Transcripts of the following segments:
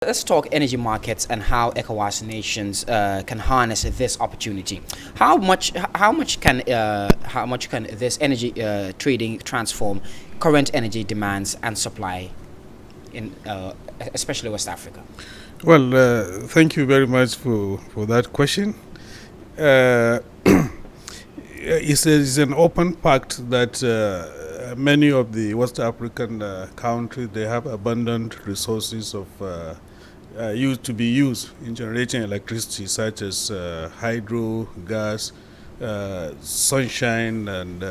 Let's talk energy markets and how ECOWAS nations can harness this opportunity. How much can this energy trading transform current energy demands and supply in especially West Africa? Well, thank you very much for that question. Uh, it's an open fact that many of the West African countries, they have abundant resources of used to be used in generating electricity, such as hydro, gas, sunshine, and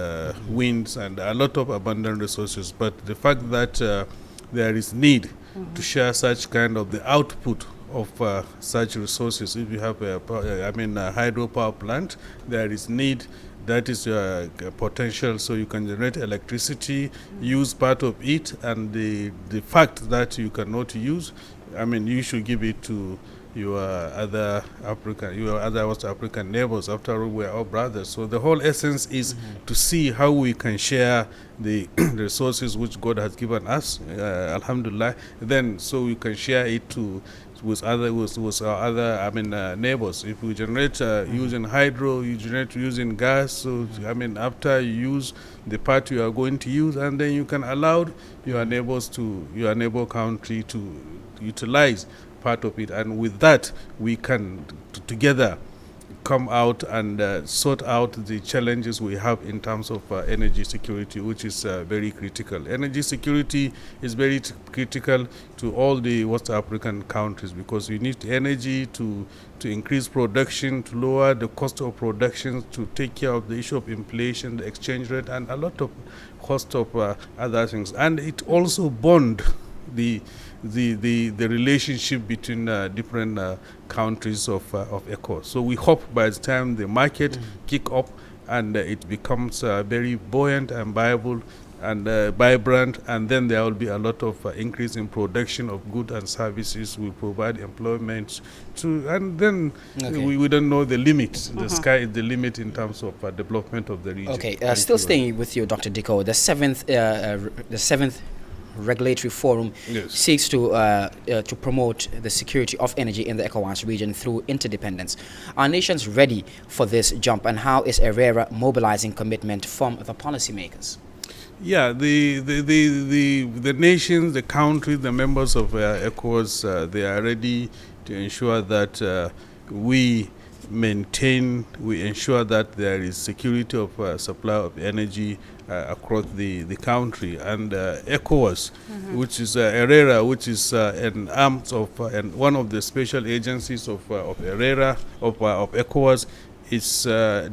winds, and a lot of abundant resources. But the fact that there is need to share such kind of the output of such resources. If you have a hydropower plant, there is need, that is potential, so you can generate electricity, use part of it, and the fact that you cannot use, you should give it to your other West African neighbors. After all, we are all brothers. So the whole essence is to see how we can share the resources which God has given us, Alhamdulillah. Then, so we can share it with our other neighbors. If we generate using hydro, you generate using gas. So after you use the part you are going to use, and then you can allow your neighbor country to utilize part of it, and with that we can together come out and sort out the challenges we have in terms of energy security, which is very critical. Energy security is very critical to all the West African countries, because we need energy to increase production, to lower the cost of production, to take care of the issue of inflation, the exchange rate, and a lot of cost of other things. And it also bond the relationship between different countries of ECO. So we hope by the time the market kick up and it becomes very buoyant and viable and vibrant, and then there will be a lot of increase in production of goods and services. We provide employment to, and then we don't know the limit. The sky is the limit in terms of development of the region. Okay, still staying with you, Dr. Diko, the seventh regulatory forum seeks to promote the security of energy in the ECOWAS region through interdependence. Are nations ready for this jump, and how is ERERA mobilizing commitment from the policymakers? Yeah, the nations, the countries, the members of ECOWAS, they are ready to ensure that we ensure that there is security of supply of energy across the country. And ECOWAS, which is ERERA, which is an arm of and one of the special agencies of ERERA, of ECOWAS, is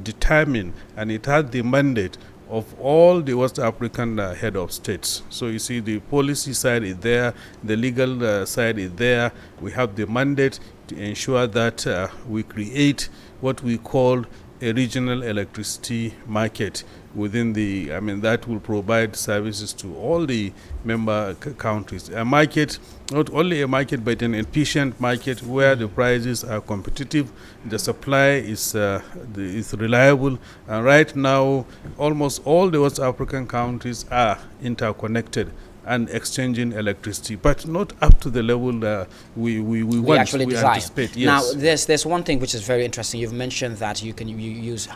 determined, and it has the mandate of all the West African head of states. So you see, the policy side is there, the legal side is there. We have the mandate to ensure that we create what we call a regional electricity market within that will provide services to all the member countries. A market, not only a market, but an efficient market where the prices are competitive, the supply is reliable. And right now, almost all the West African countries are interconnected and exchanging electricity, but not up to the level that we want, actually desire. Anticipate. Yes. Now, there's one thing which is very interesting. You've mentioned that you use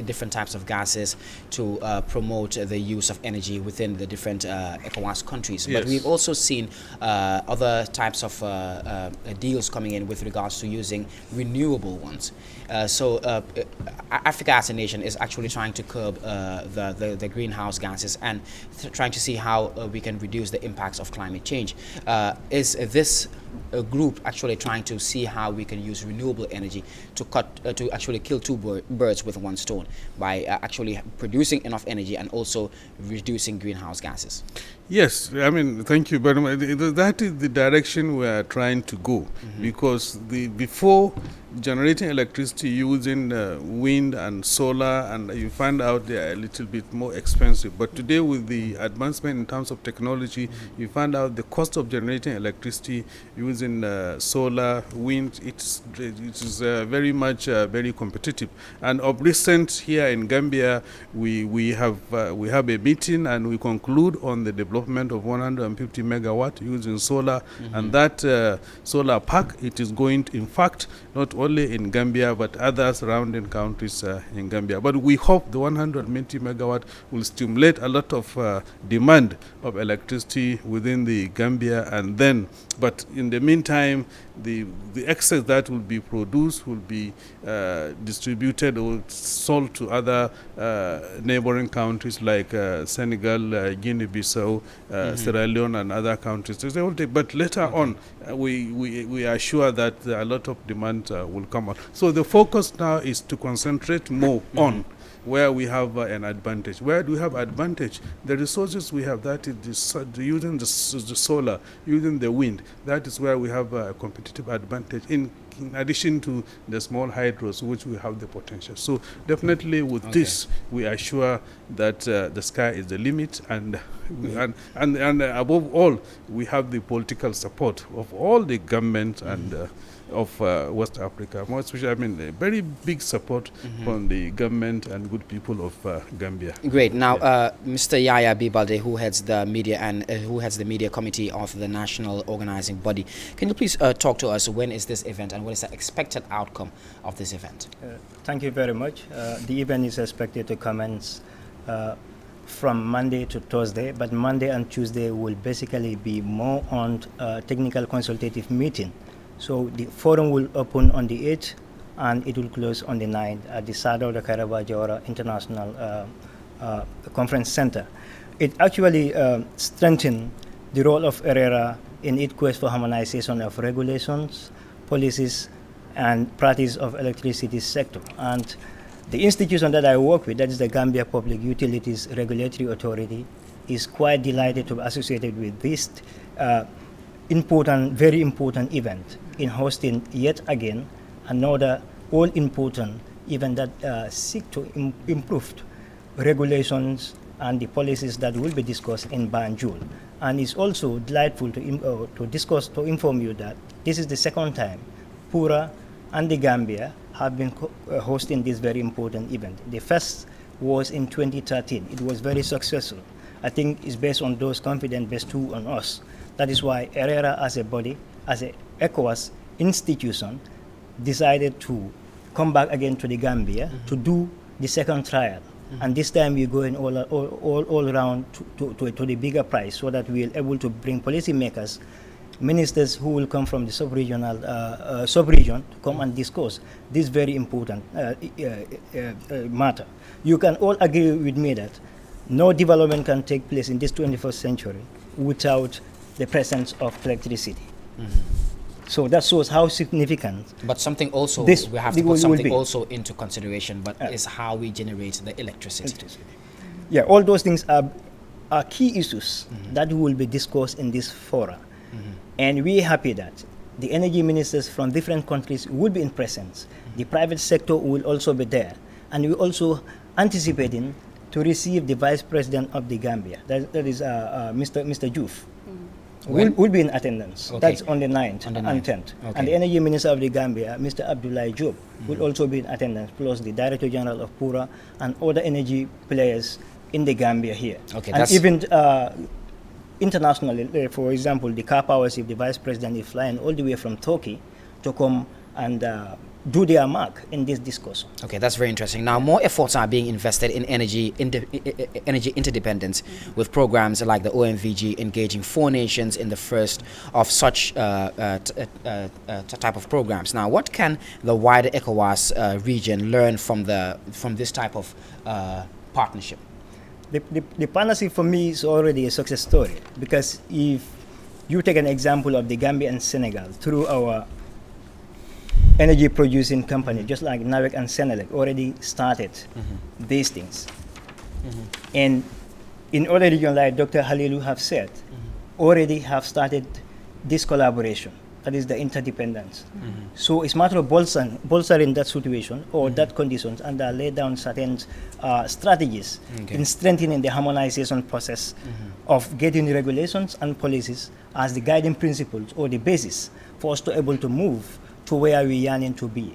different types of gases to promote the use of energy within the different ECOWAS countries. Yes. But we've also seen other types of deals coming in with regards to using renewable ones. So Africa as a nation is actually trying to curb the greenhouse gases and trying to see how we can reduce the impacts of climate change. Is this group actually trying to see how we can use renewable energy to actually kill two birds with one stone by actually producing enough energy and also reducing greenhouse gases? Yes, thank you very much. That is the direction we are trying to go, because before generating electricity using wind and solar, and you find out they are a little bit more expensive. But today, with the advancement in terms of technology, you find out the cost of generating electricity using solar, wind, it is very much very competitive. And of recent, here in Gambia, we have a meeting, and we conclude on the development of 150 megawatt using solar, and that solar park, it is going to, in fact, not only in Gambia but other surrounding countries in Gambia. But we hope the 120 megawatt will stimulate a lot of demand of electricity within the Gambia, and then, but in the meantime, the excess that will be produced will be distributed or sold to other neighboring countries like Senegal, Guinea-Bissau, Sierra Leone, and other countries. They will take, but later on, we are sure that a lot of demand will come out. So the focus now is to concentrate more on where we have an advantage. Where do we have advantage? The resources we have, that is using the solar, using the wind, that is where we have a competitive advantage in addition to the small hydros, which we have the potential. So definitely with this, we are sure that the sky is the limit, and above all, we have the political support of all the governments and of West Africa, more especially, I mean, a very big support from the government and good people of Gambia. Great. Now, Mr. Yaya Bibalde, who heads the media and who heads the media committee of the national organizing body, can you please talk to us? When is this event, and what is the expected outcome of this event? Thank you very much. The event is expected to commence from Monday to Thursday, but Monday and Tuesday will basically be more on technical consultative meeting. So the forum will open on the 8th and it will close on the 9th at the Sado de Karaba Jawara International Conference Center. It actually strengthens the role of ERERA in its quest for harmonization of regulations, policies, and practice of electricity sector. And the institution that I work with, that is the Gambia Public Utilities Regulatory Authority, is quite delighted to be associated with this important, very important event in hosting yet again another all-important event that seek to improve regulations and the policies that will be discussed in Banjul. And it's also delightful to discuss, to inform you that this is the second time Pura and the Gambia have been hosting this very important event. The first was in 2013. It was very successful. I think it's based on those confidence based too on us. That is why ERERA as a body, as an ECOWAS institution, decided to come back again to the Gambia to do the second trial. And this time we're going all around to the bigger prize, so that we're able to bring policymakers, ministers who will come from the sub-regional sub-region to come and discuss this very important matter. You can all agree with me that no development can take place in this 21st century without the presence of electricity. So that shows how significant. But something also, this we have to put something also into consideration, but is how we generate the electricity. Yeah, all those things are key issues that will be discussed in this forum. And we're happy that the energy ministers from different countries will be in presence. The private sector will also be there. And we're also anticipating to receive the Vice President of the Gambia, that is Mr. Juf. Will be in attendance. Okay. That's on the 9th and 10th. Okay. And the Energy Minister of the Gambia, Mr. Abdoulaye Job, will also be in attendance, plus the Director General of Pura and other energy players in the Gambia here. Okay, and even internationally, for example, the car power chief, the Vice President is flying all the way from Turkey to come and do their mark in this discussion. Okay, that's very interesting. Now, more efforts are being invested in energy interdependence, with programs like the OMVG engaging 4 nations in the first of such type of programs. Now, what can the wider ECOWAS region learn from this type of partnership? The partnership for me is already a success story, because if you take an example of the Gambia and Senegal, through our energy producing company, just like NAWEC and Senelec already started these things. And in other regions, like Dr. Halilu have said, already have started this collaboration. that is the interdependence. So it's a matter of bolstering that situation or that conditions, and lay down certain strategies in strengthening the harmonization process of getting regulations and policies as the guiding principles or the basis for us to able to move to where we yearning to be.